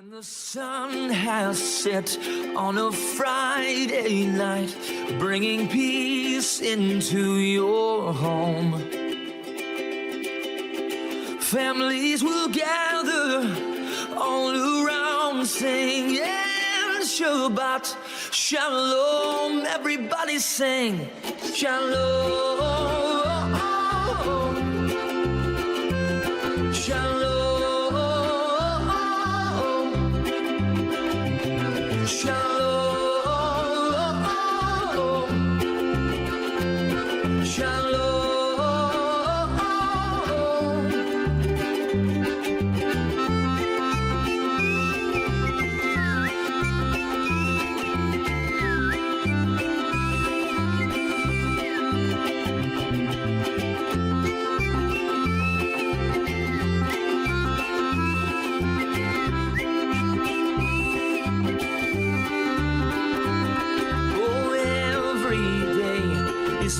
When the sun has set on a Friday night, bringing peace into your home, families will gather all around singing Shabbat Shalom. Everybody sing Shalom. Shalom.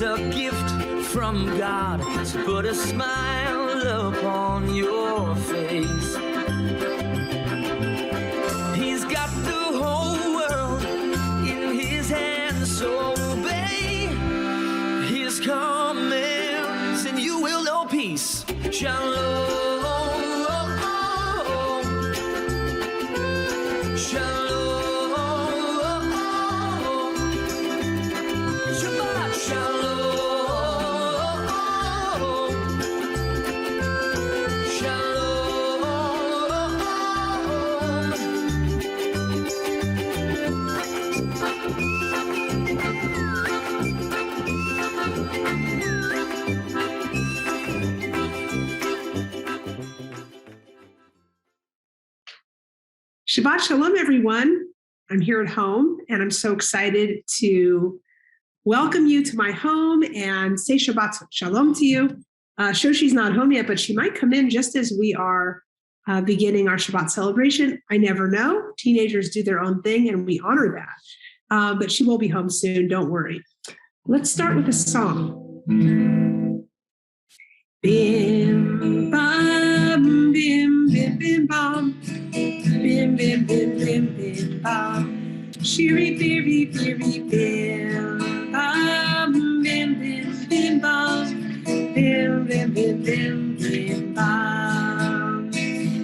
A gift from God to put a smile upon your face. He's got the whole world in his hands, so obey his commands and you will know peace. Shalom. Shalom. Shabbat Shalom. Shabbat Shalom, everyone. I'm here at home, and I'm so excited to welcome you to my home and say Shabbat Shalom to you. Shoshi's not home yet, but she might come in just as we are beginning our Shabbat celebration. I never know. Teenagers do their own thing, and we honor that. But she will be home soon. Don't worry. Let's start with a song. Bim, bam, bim, bim, bim, bam. Bim, bim, bim, bim, bim, bam. Shiri, biri, biri, bim, bam. Bim, bim, bim, bam. Bim, bim, bim, bim, bim, bam.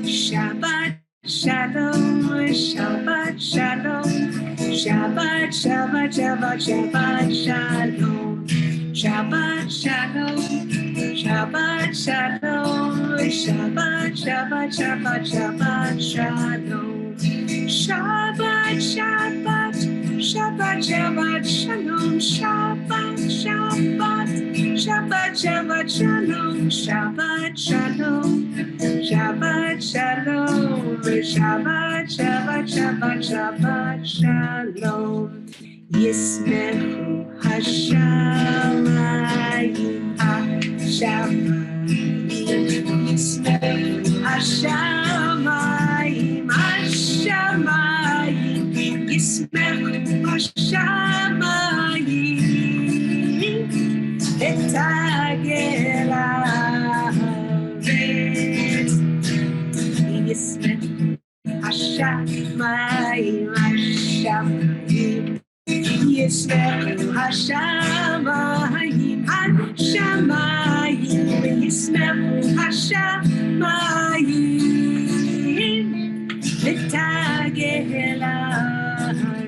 Shabbat, shalom, Shabbat, shalom. Shabbat, Shabbat, Shabbat, Shabbat, shalom. Shabbat, shalom. Shabbat, shalom. Shabbat, Shabbat, Shabbat, Shabbat, shalom. Shabbat, Shabbat, Shabbat, Shabbat, shalom. Shabbat, Shabbat, Shabbat, Shabbat, shalom. Shabbat, shalom. Shabbat, shalom. Shabbat, Shabbat, Shabbat, Shabbat, shalom. Yismechu hashamayim hashamayim. Yismechu hashamayim hashamayim. Yismechu hashamayim et hagel haaretz. Yismechu hashamayim hashamayim. Yismechu hashamayim hashamayim. Yismechu hashamayim v'tagel haaretz.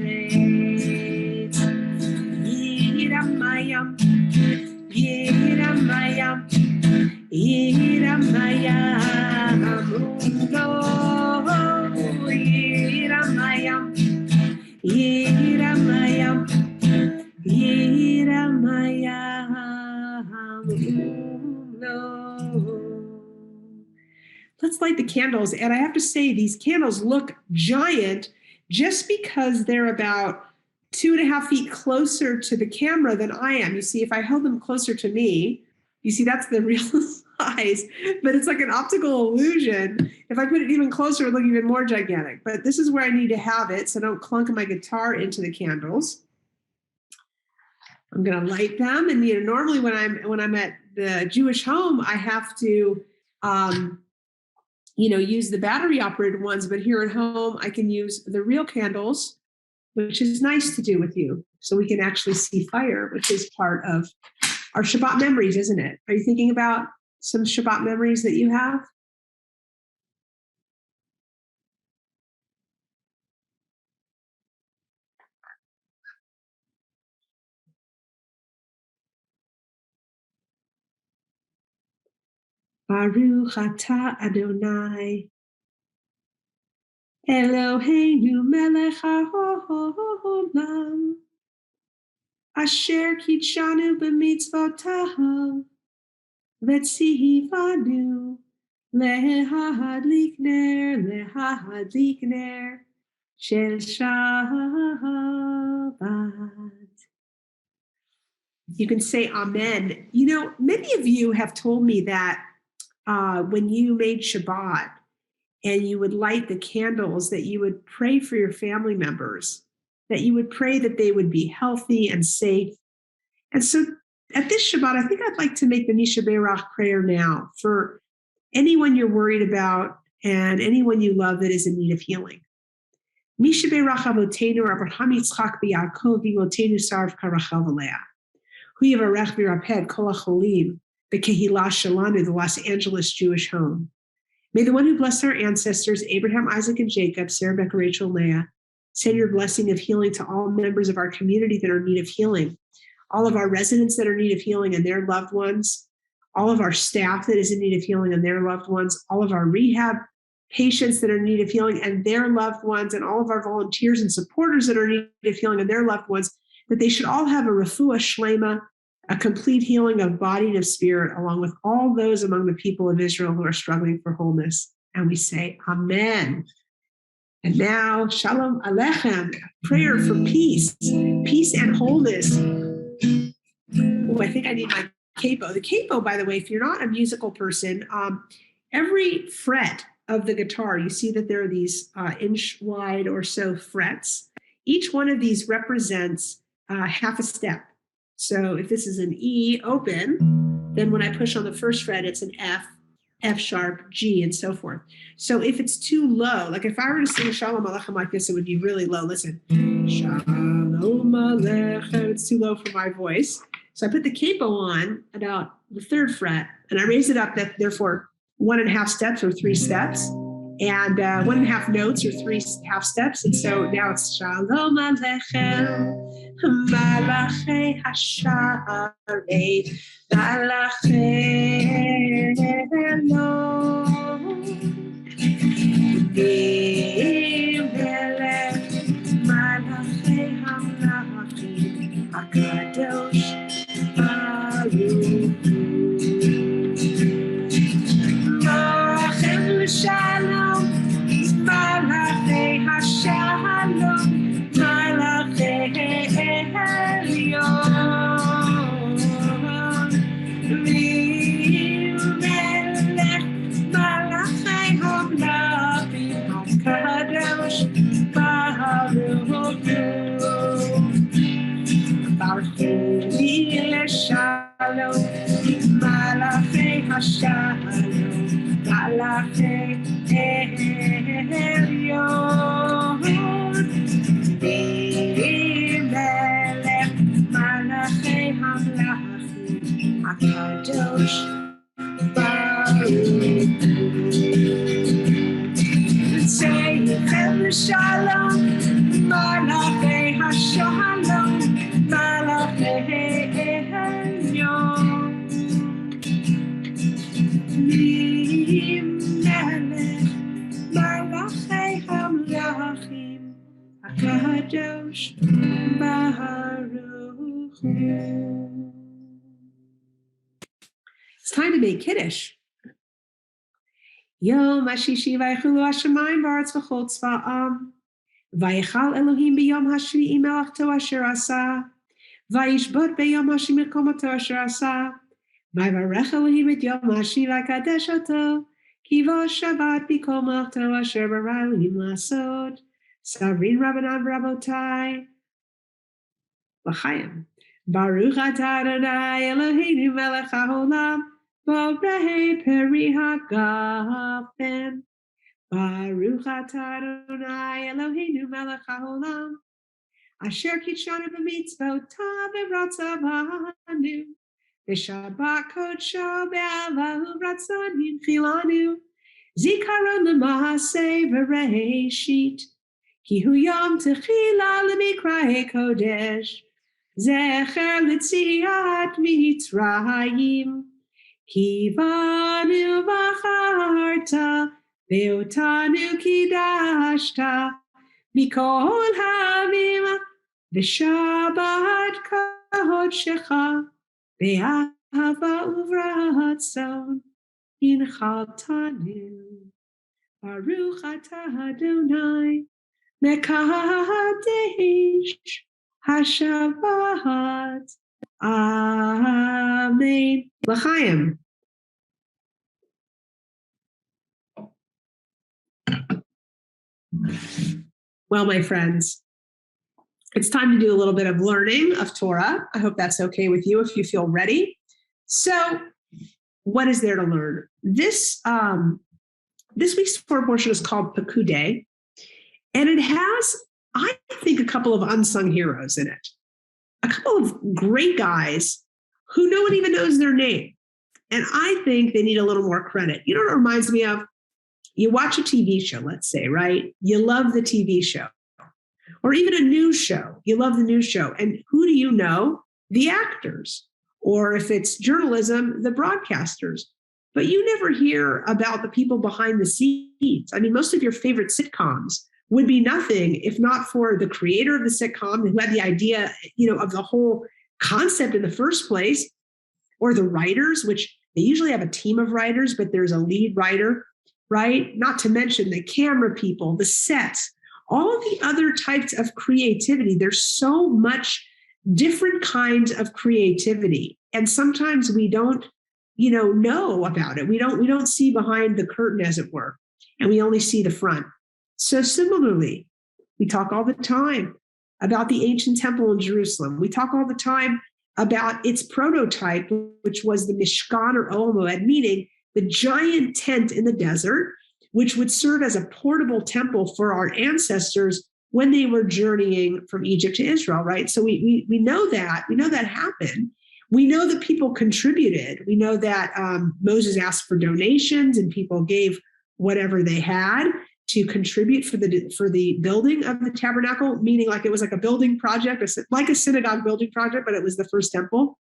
Yiramayam, Yiramayam, Yiramayam, Ulo, Yiramayam, Yiramayam, Yiramayam, Ulo. Let's light the candles. And I have to say, these candles look giant just because they're about 2.5 feet closer to the camera than I am. You see, if I held them closer to me, you see that's the real size, but it's like an optical illusion. If I put it even closer, it would look even more gigantic. But this is where I need to have it so I don't clunk my guitar into the candles. I'm going to light them, and normally when I'm at the Jewish home, I have to use the battery operated ones, but here at home, I can use the real candles, which is nice to do with you. So we can actually see fire, which is part of our Shabbat memories, isn't it? Are you thinking about some Shabbat memories that you have? Baruch atah Adonai, Eloheinu melech haolam, asher kitshanu b'mitzvotav, v'tzivanu lehadlik ner shel Shabbat. You can say amen. Many of you have told me that when you made Shabbat and you would light the candles, that you would pray for your family members, that you would pray that they would be healthy and safe. And so at this Shabbat, I think I'd like to make the Misha Berach prayer now for anyone you're worried about and anyone you love that is in need of healing. Misha Berach Avotenu Abraham Yitzchak B'Yaakov Imotenu Sarv Karachel V'Leah. Hu Yivarech V'Yirapeh Kol HaCholim B'Kehilah Shalanu, the Los Angeles Jewish home. May the one who blessed our ancestors, Abraham, Isaac, and Jacob, Sarah, Becca, Rachel, Leah, send your blessing of healing to all members of our community that are in need of healing, all of our residents that are in need of healing and their loved ones, all of our staff that is in need of healing and their loved ones, all of our rehab patients that are in need of healing and their loved ones, and all of our volunteers and supporters that are in need of healing and their loved ones, that they should all have a refuah shlema, a complete healing of body and of spirit, along with all those among the people of Israel who are struggling for wholeness. And we say, Amen. And now, Shalom Aleichem, prayer for peace and wholeness. Oh, I think I need my capo. The capo, by the way, if you're not a musical person, every fret of the guitar, you see that there are these inch wide or so frets. Each one of these represents half a step. So if this is an E open, then when I push on the first fret, it's an F, F sharp, G, and so forth. So if it's too low, like if I were to sing Shalom Aleichem like this, it would be really low. Listen. Shalom Aleichem. It's too low for my voice. So I put the capo on about the third fret, and I raise it up, therefore 1.5 steps or 3 steps, and 1.5 notes or 3 half steps. And so now it's Shalom Aleichem, Malachei Hasharei, Malachei Elom, Melech, Malachei Hamlachim, HaKadosh, Baruch Hu. Shalom, Malachei Hashalom, Malachei Elyon, Melech, Malachei Hamlachim, HaKadosh, Baruch Hu. Baruch Hu Shalom, Malachei Hashalom, Malachei Elyon, Melech, Malachei Hamlachim, HaKadosh, Baruch Hu. Say Shalom, Malachei Hashalom, Malachei Elyon, Malachei Hamlachim, HaKadosh, Baruch Hu. It's time to make Kiddush. Yom HaShishi vaychulu hashamayim v'aretz v'chol tzva'am, vayichal Elohim b'yom hashvi'i melachto asher asa, vayishbot b'yom hashvi mekomoto asher asa, vayvarech Elohim et yom hashvi v'kadesh oto, ki vo Shabbat b'kol melachto asher bara Elohim lasod. Savrin Rabbanan v'Rabotai, l'chaim. Baruch atah Adonai Eloheinu melech haolam, Borei peri hagafen. Baruch atah Adonai Eloheinu melech haolam, asher kitshanu b'mitzvotav v'ratzav banu, v'shabbat kodsho be'avahu v'ratzon hinchilanu, zikaron l'maaseh v'reishit, ki hu yom techila l'mikra'e kodesh, zecher l'tziat mitzrayim, ki banu v'charta, ve'otanu kidashta, mikol havim, v'shabbat kodeshecha, ve'ahava uvratzon, inchaltanu. Baruch atah Adonai, mekadesh hashavat. Amen. L'chaim. Well, my friends, it's time to do a little bit of learning of Torah. I hope that's okay with you if you feel ready. So, what is there to learn? This week's Torah portion is called Pekudei, and it has, I think, a couple of unsung heroes in it. A couple of great guys who no one even knows their name. And I think they need a little more credit. You know what it reminds me of? You watch a TV show, let's say, right? You love the TV show. Or even a news show. You love the news show. And who do you know? The actors. Or if it's journalism, the broadcasters. But you never hear about the people behind the scenes. I mean, most of your favorite sitcoms would be nothing if not for the creator of the sitcom who had the idea, of the whole concept in the first place, or the writers, which they usually have a team of writers, but there's a lead writer, right? Not to mention the camera people, the sets, all of the other types of creativity. There's so much different kinds of creativity. And sometimes we don't, know about it. We don't see behind the curtain, as it were, and we only see the front. So similarly, we talk all the time about the ancient temple in Jerusalem. We talk all the time about its prototype, which was the Mishkan or Ohel Moed, meaning the giant tent in the desert, which would serve as a portable temple for our ancestors when they were journeying from Egypt to Israel, right? So we know that. We know that happened. We know that people contributed. We know that Moses asked for donations and people gave whatever they had to contribute for the building of the tabernacle, meaning like it was like a building project, like a synagogue building project, but it was the first temple.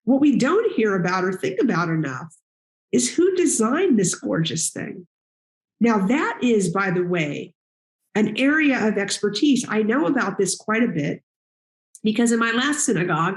What we don't hear about or think about enough is who designed this gorgeous thing. Now that is, by the way, an area of expertise. I know about this quite a bit because in my last synagogue,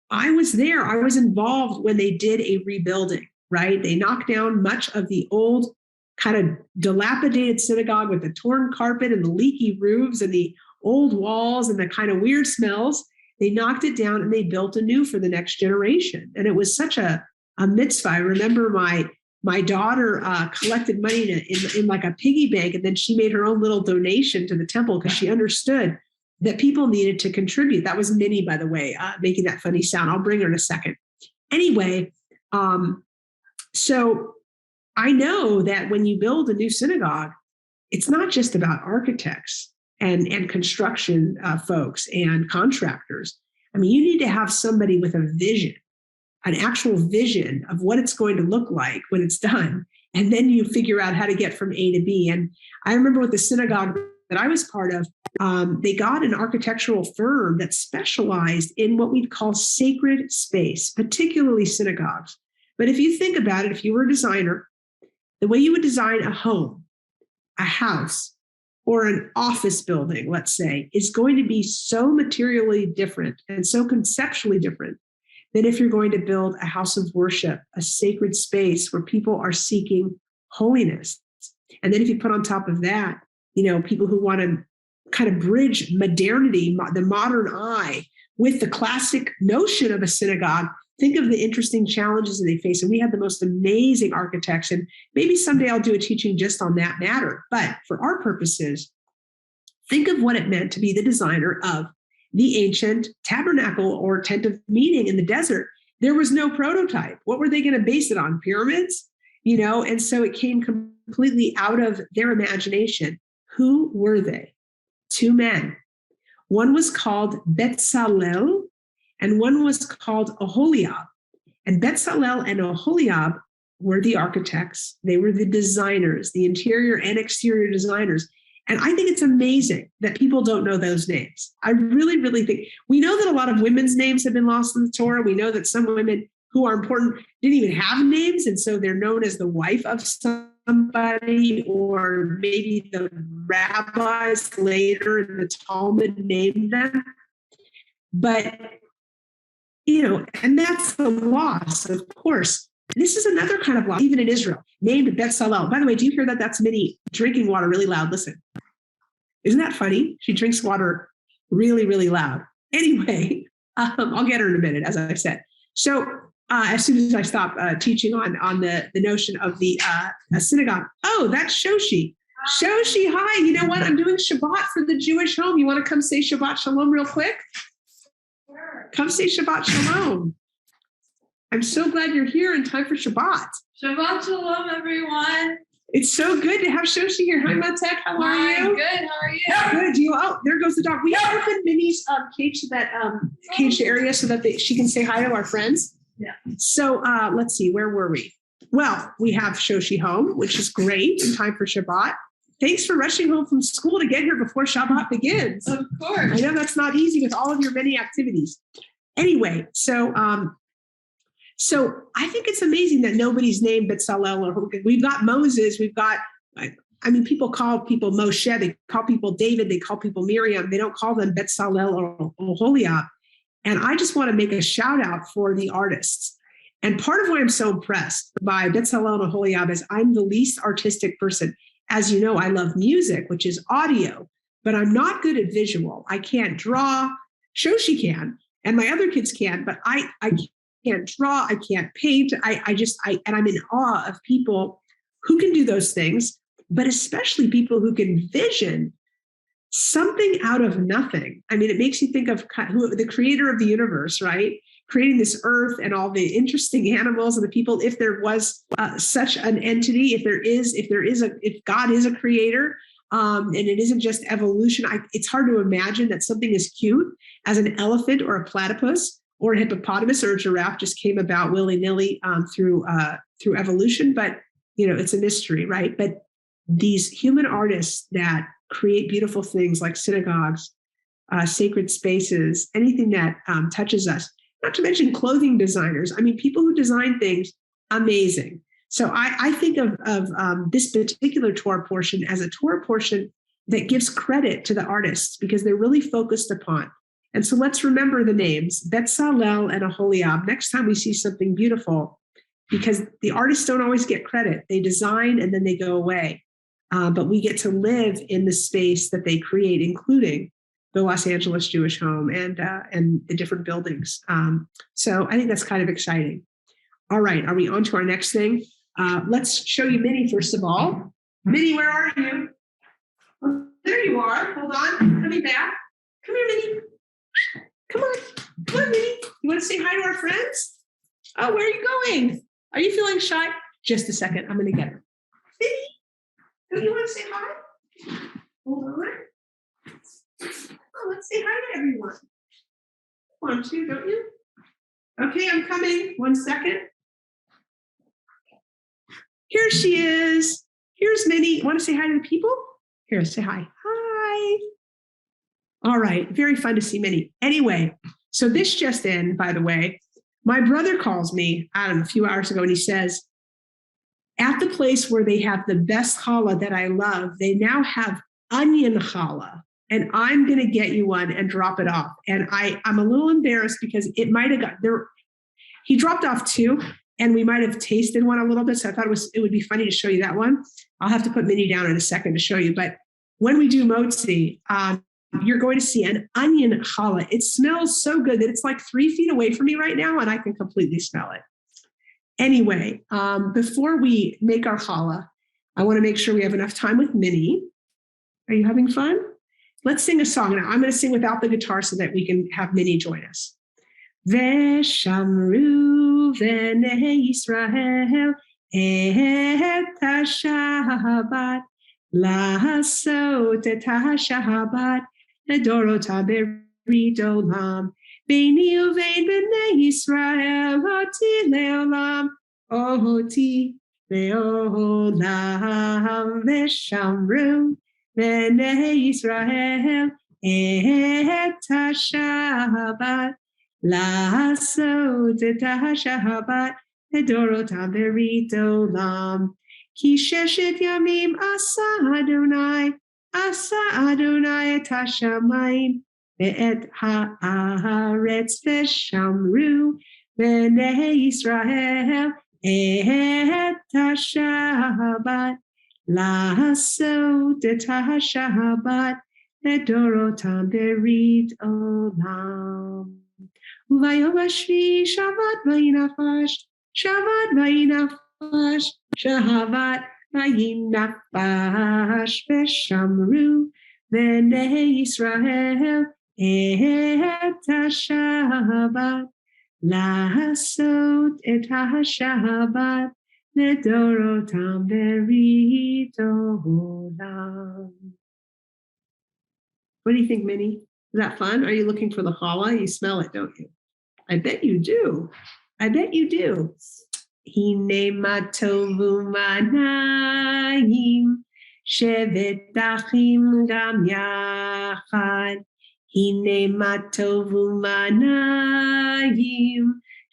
I was there. I was involved when they did a rebuilding, right? They knocked down much of the old kind of dilapidated synagogue with the torn carpet and the leaky roofs and the old walls and the kind of weird smells. They knocked it down and they built a new for the next generation. And it was such a mitzvah. I remember my daughter collected money in like a piggy bank, and then she made her own little donation to the temple because she understood that people needed to contribute. That was Minnie, by the way, making that funny sound. I'll bring her in a second. Anyway, so I know that when you build a new synagogue, it's not just about architects and construction folks and contractors. I mean, you need to have somebody with a vision, an actual vision of what it's going to look like when it's done. And then you figure out how to get from A to B. And I remember with the synagogue that I was part of, they got an architectural firm that specialized in what we'd call sacred space, particularly synagogues. But if you think about it, if you were a designer, the way you would design a home, a house, or an office building, let's say, is going to be so materially different and so conceptually different than if you're going to build a house of worship, a sacred space where people are seeking holiness. And then if you put on top of that, people who want to kind of bridge modernity, the modern eye, with the classic notion of a synagogue, think of the interesting challenges that they face. And we had the most amazing architects. And maybe someday I'll do a teaching just on that matter. But for our purposes, think of what it meant to be the designer of the ancient tabernacle or tent of meeting in the desert. There was no prototype. What were they going to base it on? Pyramids? And so it came completely out of their imagination. Who were they? Two men. One was called Betzalel, and one was called Oholiab. And Betzalel and Oholiab were the architects. They were the designers, the interior and exterior designers. And I think it's amazing that people don't know those names. I really, really think we know that a lot of women's names have been lost in the Torah. We know that some women who are important didn't even have names. And so they're known as the wife of somebody, or maybe the rabbis later in the Talmud named them. But, and that's the loss, of course. This is another kind of loss, even in Israel, named Betzalel. By the way, do you hear that? That's Minnie drinking water really loud. Listen. Isn't that funny? She drinks water really, really loud. Anyway, I'll get her in a minute, as I said. So as soon as I stop teaching on the notion of the synagogue, oh, that's Shoshi. Shoshi, hi. You know what? I'm doing Shabbat for the Jewish home. You want to come say Shabbat Shalom real quick? Sure. Come say Shabbat Shalom. I'm so glad you're here in time for Shabbat. Shabbat Shalom, everyone. It's so good to have Shoshi here. Hi, Matek. How are you? Good. How are you? Good. Oh, there goes the dog. We opened Minnie's cage to that caged area so that she can say hi to our friends. Yeah. So let's see. Where were we? Well, we have Shoshi home, which is great in time for Shabbat. Thanks for rushing home from school to get here before Shabbat begins. Of course. I know that's not easy with all of your many activities. Anyway, so I think it's amazing that nobody's named Betzalel. We've got Moses. We've got, people call people Moshe. They call people David. They call people Miriam. They don't call them Betzalel or Oholiab. And I just want to make a shout out for the artists. And part of why I'm so impressed by Betzalel and Oholiab is I'm the least artistic person. As you know, I love music, which is audio, but I'm not good at visual. I can't draw. Shoshi can, and my other kids can, but I can't draw, I can't paint. And I'm in awe of people who can do those things, but especially people who can vision something out of nothing. It makes you think of the creator of the universe, right? Creating this earth and all the interesting animals and the people. If there was such an entity, if God is a creator, and it isn't just evolution, it's hard to imagine that something as cute as an elephant or a platypus or a hippopotamus or a giraffe just came about willy-nilly through evolution. But, it's a mystery, right? But these human artists that create beautiful things like synagogues, sacred spaces, anything that touches us, not to mention clothing designers. People who design things, amazing. So I think of this particular Torah portion as a Torah portion that gives credit to the artists because they're really focused upon. And so let's remember the names, Betzalel and Oholiab, next time we see something beautiful, because the artists don't always get credit. They design and then they go away. But we get to live in the space that they create, including the Los Angeles Jewish home and the different buildings. So I think that's kind of exciting. All right, are we on to our next thing? Let's show you Minnie, first of all. Minnie, where are you? Oh, there you are. Hold on. Coming back. Come here, Minnie. Come on, Minnie. You want to say hi to our friends? Oh, where are you going? Are you feeling shy? Just a second. I'm going to get her. Minnie, don't you want to say hi? Hold on. Oh, let's say hi to everyone. Want to, don't you? Okay, I'm coming. 1 second. Here she is. Here's Minnie. Want to say hi to the people? Here, say hi. Hi. All right. Very fun to see Minnie. Anyway, so this just in, by the way, my brother calls me, a few hours ago, and he says, at the place where they have the best challah that I love, they now have onion challah. And I'm going to get you one and drop it off. And I'm a little embarrassed because it might have got there. He dropped off 2 and we might have tasted one a little bit. So I thought it would be funny to show you that one. I'll have to put Minnie down in a second to show you. But when we do motzi, you're going to see an onion challah. It smells so good that it's like 3 feet away from me right now and I can completely smell it. Anyway, before we make our challah, I want to make sure we have enough time with Minnie. Are you having fun? Let's sing a song. Now, I'm going to sing without the guitar so that we can have Minnie join us. Veshamru v'nei Yisrael et ha-Shabbat, לעשות את השבת, לדורותה ברית עולם, ביני ובין בני ישראל, אותי לעולם, אותי לעולם, ושמרו בני ישראל את השבת, לעשות את השבת, לדורותה ברית עולם. כי ששת ימים עשה אדוני את השמיים ואת הארץ, ושמרו בני ישראל את השבת, לעשות את השבת, לדורותם ברית עולם. וביום השביעי שבת וינפש, שבת וינפש, שבת וינפש, ושמרו בני ישראל את השבת, לעשות את השבת, לדורותם ברית עולם. What do you think, Minnie? Is that fun? Are you looking for the challah? You smell it, don't you? I bet you do. I bet you do. Hine ma tovu manayim, shevet achim gam yachad. Hine ma tovu manayim,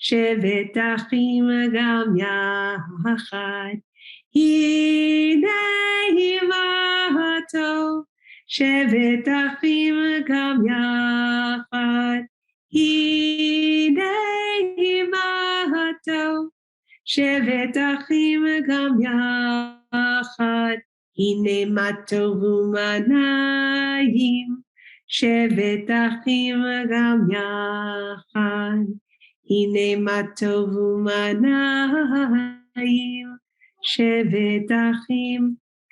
shevet achim gam yachad. Hine ma tov, shevet achim gam yachad. Hine ma tov, shevet achim gam yachad. Hine ma tovu manayim, shevet achim gam yachad. Hine ma tovu manayim, shevet achim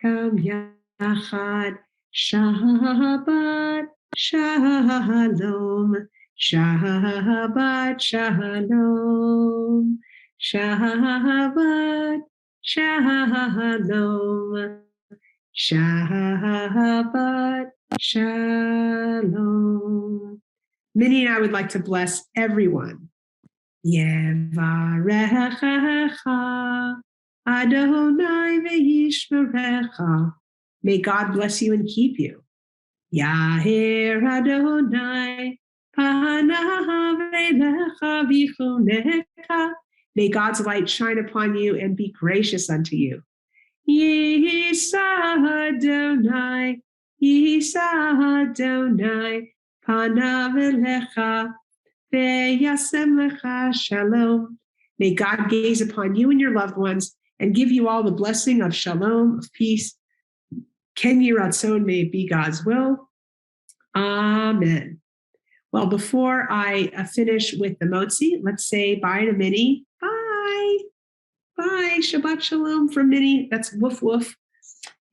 gam yachad. Shabbat shalom, Shabbat shalom, Shabbat shalom, Shabbat shalom. Minnie and I would like to bless everyone. Yevarechecha Adonai ve'yishmerecha. May God bless you and keep you. Yaher Adonai panav elecha v'chunecha. May God's light shine upon you and be gracious unto you. Yisa Adonai panav elecha ve'yasem lecha shalom. May God gaze upon you and your loved ones and give you all the blessing of shalom, of peace. Ken Yiratzon, may it be God's will. Amen. Well, before I finish with the motzi, let's say bye to Minnie. Bye. Bye. Shabbat shalom from Minnie. That's woof woof.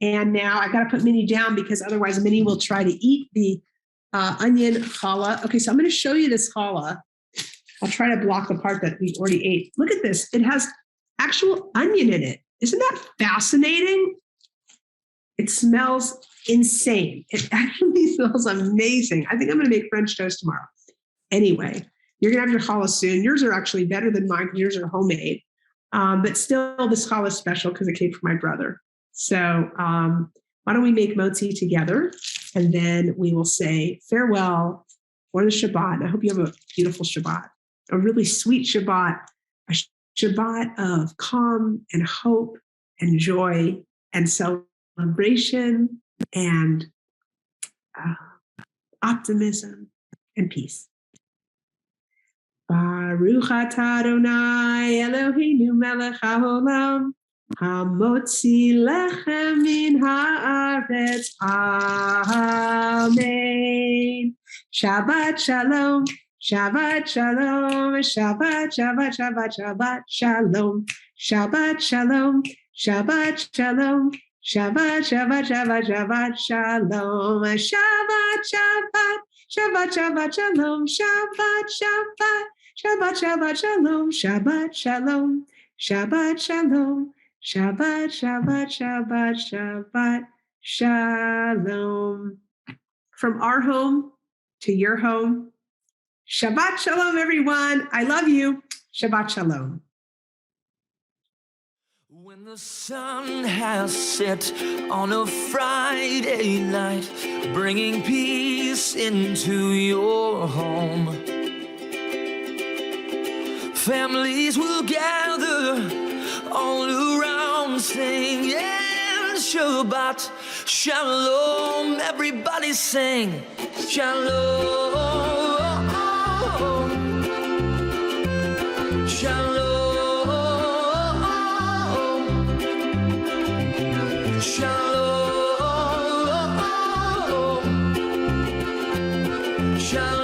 And now I got to put Minnie down because otherwise Minnie will try to eat the onion challah. Okay, so I'm going to show you this challah. I'll try to block the part that we already ate. Look at this. It has actual onion in it. Isn't that fascinating? It smells insane. It actually smells amazing. I think I'm going to make French toast tomorrow. Anyway, you're going to have your challah soon. Yours are actually better than mine because yours are homemade. But still, this challah is special because it came from my brother. So why don't we make motzi together? And then we will say farewell for the Shabbat. I hope you have a beautiful Shabbat, a really sweet Shabbat, a Shabbat of calm and hope and joy and celebration and optimism and peace. Baruch atah Adonai Eloheinu melech haolam, hamotzi lechem min haaretz. Amen. Shabbat shalom, Shabbat shalom, Shabbat, Shabbat, Shabbat, Shabbat shalom, Shabbat shalom, Shabbat shalom, Shabbat, Shabbat, Shabbat, Shabbat shalom, Shabbat, Shabbat, Shabbat, Shabbat shalom, Shabbat, Shabbat, Shabbat, Shabbat shalom, Shabbat shalom, Shabbat shalom, Shabbat, Shabbat, Shabbat, Shabbat, Shalom. From our home to your home. Shabbat Shalom, everyone. I love you. Shabbat Shalom. When the sun has set on a Friday night, bringing peace into your home, families will gather all around singing Shabbat Shalom. Everybody sing Shalom. Shalom. Shalom. Shalom.